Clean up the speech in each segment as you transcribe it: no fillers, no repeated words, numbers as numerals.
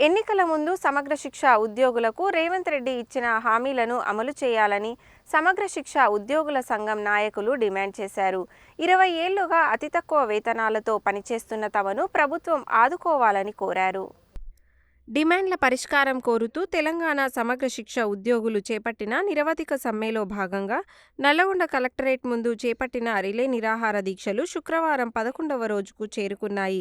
ఎన్నికల ముందు సమగ్ర శిక్ష ఉద్యోగులకు రేవంత్ రెడ్డి ఇచ్చిన హామీలను అమలు చేయాలని సమగ్ర శిక్ష ఉద్యోగుల సంఘం నాయకులు డిమాండ్ చేశారు. 20 ఏళ్లుగా అతి తక్కువ వేతనాలతో పనిచేస్తున్న తమను ప్రభుత్వం ఆదుకోవాలని కోరారు. డిమాండ్ల పరిష్కారం కోరుతూ తెలంగాణ సమగ్ర శిక్ష ఉద్యోగులు చేపట్టిన నిరవధిక సమ్మెలో భాగంగా నల్లగొండ కలెక్టరేట్ ముందు చేపట్టిన రిలే నిరాహార దీక్షలు శుక్రవారం 11వ రోజుకు చేరుకున్నాయి.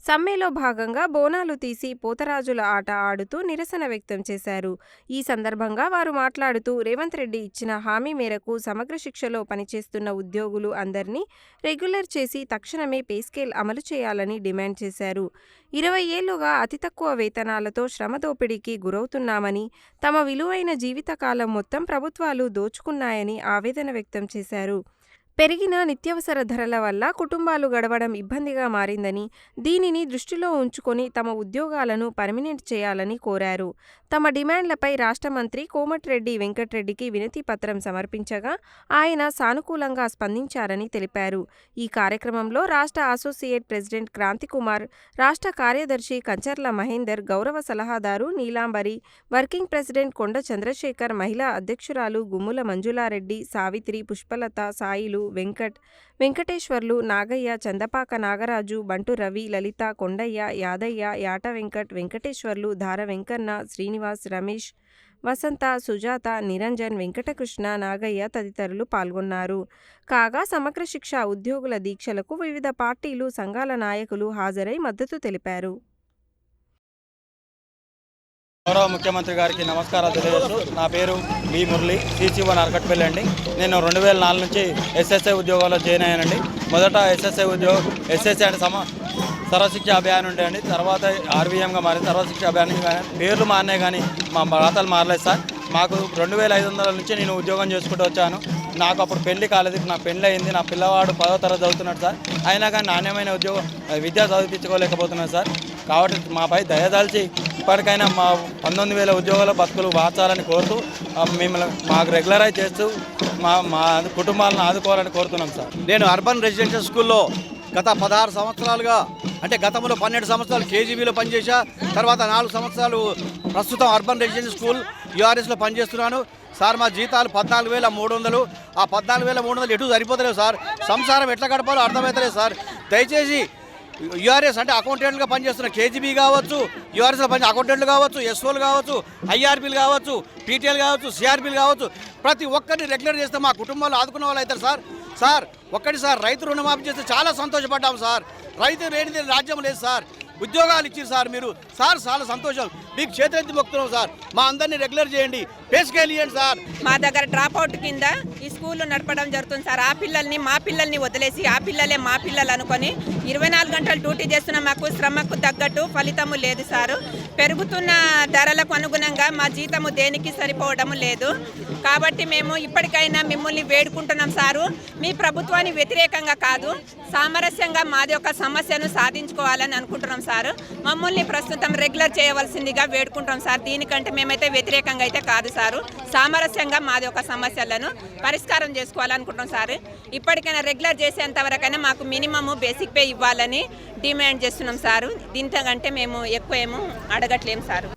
సమ్మెలో భాగంగా బోనాలు తీసి పోతరాజుల ఆట ఆడుతూ నిరసన వ్యక్తం చేశారు. ఈ సందర్భంగా వారు మాట్లాడుతూ రేవంత్ రెడ్డి ఇచ్చిన హామీ మేరకు సమగ్ర శిక్షలో పనిచేస్తున్న ఉద్యోగులు అందరినీ రెగ్యులర్ చేసి తక్షణమే పే స్కేల్ అమలు చేయాలని డిమాండ్ చేశారు. 20 ఏళ్లుగా అతి తక్కువ వేతనాలతో శ్రమ దోపిడీకి గురవుతున్నామని, తమ విలువైన జీవితకాలం మొత్తం ప్రభుత్వాలు దోచుకున్నాయని ఆవేదన వ్యక్తం చేశారు. పెరిగిన నిత్యావసర ధరల వల్ల కుటుంబాలు గడవడం ఇబ్బందిగా మారిందని, దీనిని దృష్టిలో ఉంచుకొని తమ ఉద్యోగాలను పర్మినెంట్ చేయాలని కోరారు. తమ డిమాండ్లపై రాష్ట్ర మంత్రి కోమటిరెడ్డి వెంకటరెడ్డికి వినతి పత్రం సమర్పించగా ఆయన సానుకూలంగా స్పందించారని తెలిపారు. ఈ కార్యక్రమంలో రాష్ట్ర అసోసియేట్ ప్రెసిడెంట్ క్రాంతికుమార్, రాష్ట్ర కార్యదర్శి కంచర్ల మహేందర్, గౌరవ సలహాదారు నీలాంబరి, వర్కింగ్ ప్రెసిడెంట్ కొండ చంద్రశేఖర్, మహిళా అధ్యక్షురాలు గుమ్ముల మంజులారెడ్డి, సావిత్రి, పుష్పలత, సాయిలు, వెంకటేశ్వర్లు, నాగయ్య, చందపాక నాగరాజు, బంటు రవి, లలిత, కొండయ్య, యాదయ్య, యాట వెంకట్, వెంకటేశ్వర్లు, ధార వెంకన్న, శ్రీనివాస్, రమేష్, వసంత, సుజాత, నిరంజన్, వెంకటకృష్ణ, నాగయ్య తదితరులు పాల్గొన్నారు. కాగా సమగ్ర శిక్ష ఉద్యోగుల దీక్షలకు వివిధ పార్టీలు, సంఘాల నాయకులు హాజరై మద్దతు తెలిపారు. గౌరవ ముఖ్యమంత్రి గారికి నమస్కారాలు తెలియజేస్తూ, నా పేరు బి మురళి, CC1 అరకట్పల్లి అండి. నేను 2004 నుంచి SSI ఉద్యోగాల్లో జాయిన్ అయ్యానండి. మొదట SSI అంటే సర్వశిక్ష అభియాన్ ఉండేయండి. తర్వాత RVMగా మారింది. సర్వశిక్ష అభియాన్ పేర్లు మారినాయి కానీ మా రాతలు మారలేదు సార్. మాకు 2500 నుంచి నేను ఉద్యోగం చేసుకుంటూ వచ్చాను. నాకు అప్పుడు పెళ్లి కాలేదు. నా పెళ్లి అయింది. నా పిల్లవాడు 10వ తరగతి చదువుతున్నాడు సార్. అయినా కానీ నాణ్యమైన విద్య చదివించుకోలేకపోతున్నాను సార్. కాబట్టి మాపై దయదాల్చి ఇప్పటికైనా మా 19,000 ఉద్యోగాల బతుకులు మార్చాలని కోరుతూ మిమ్మల్ని మాకు రెగ్యులరైజ్ చేస్తూ మా కుటుంబాలను ఆదుకోవాలని కోరుతున్నాం సార్. నేను అర్బన్ రెసిడెన్షియల్ స్కూల్లో గత 16 సంవత్సరాలుగా, అంటే గతంలో 12 సంవత్సరాలు KGBలో పనిచేశా. తర్వాత 4 సంవత్సరాలు ప్రస్తుతం అర్బన్ రెసిడెన్షియల్ స్కూల్ URSలో పనిచేస్తున్నాను సార్. మా జీతాలు 14,300. ఆ 14,300 ఎటు సరిపోతలేదు సార్. సంసారం ఎట్లా గడపాలో అర్థమవుతలేదు సార్. దయచేసి URS అంటే అకౌంటెంట్గా పనిచేస్తున్న KGB కావచ్చు, URSలో పని అకౌంటెంట్లు కావచ్చు, SOలు కావచ్చు, IRPలు కావచ్చు, PTL కావచ్చు, CRPలు కావచ్చు, ప్రతి ఒక్కరిని రెగ్యులర్ చేస్తే మా కుటుంబాలు ఆదుకున్న వాళ్ళు అవుతారు సార్. సార్ ఒక్కటి సార్, రైతు రుణమాఫీ చేస్తే చాలా సంతోషపడ్డాం సార్. రైతు లేనిది రాజ్యం లేదు సార్. ఉద్యోగాలు ఇచ్చారు సార్ మీరు సార్, చాలా సంతోషం. మీకు చేతులెత్తి మొక్కుతున్నాం సార్. మా అందరినీ రెగ్యులర్ చేయండి, పే స్కేల్ ఇవ్వండి సార్. మా దగ్గర డ్రాప్ అవుట్ కింద ఈ స్కూల్లో నడపడం జరుగుతుంది సార్. ఆ పిల్లల్ని మా పిల్లల్ని వదిలేసి ఆ పిల్లలే మా పిల్లలు అనుకొని 24 గంటలు డ్యూటీ చేస్తున్న మాకు శ్రమకు తగ్గట్టు ఫలితము లేదు సార్. పెరుగుతున్న ధరలకు అనుగుణంగా మా జీతము దేనికి సరిపోవడం లేదు. కాబట్టి మేము ఇప్పటికైనా మిమ్మల్ని వేడుకుంటున్నాం సారు. మీ ప్రభుత్వానికి వ్యతిరేకంగా కాదు, సామరస్యంగా మాది ఒక సమస్యను సాధించుకోవాలని అనుకుంటున్నాం సార్. మమ్మల్ని ప్రస్తుతం రెగ్యులర్ చేయవలసిందిగా వేడుకుంటాం సార్. దీనికంటే మేమైతే వ్యతిరేకంగా అయితే కాదు సారు. సామరస్యంగా మాది ఒక సమస్యలను పరిష్కారం చేసుకోవాలనుకుంటున్నాం సార్. ఇప్పటికైనా రెగ్యులర్ చేసేంత వరకైనా మాకు మినిమము బేసిక్ పే ఇవ్వాలని డిమాండ్ చేస్తున్నాం సారు. దీంతకంటే మేము ఎక్కువ ఏమో అడగట్లేము సారు.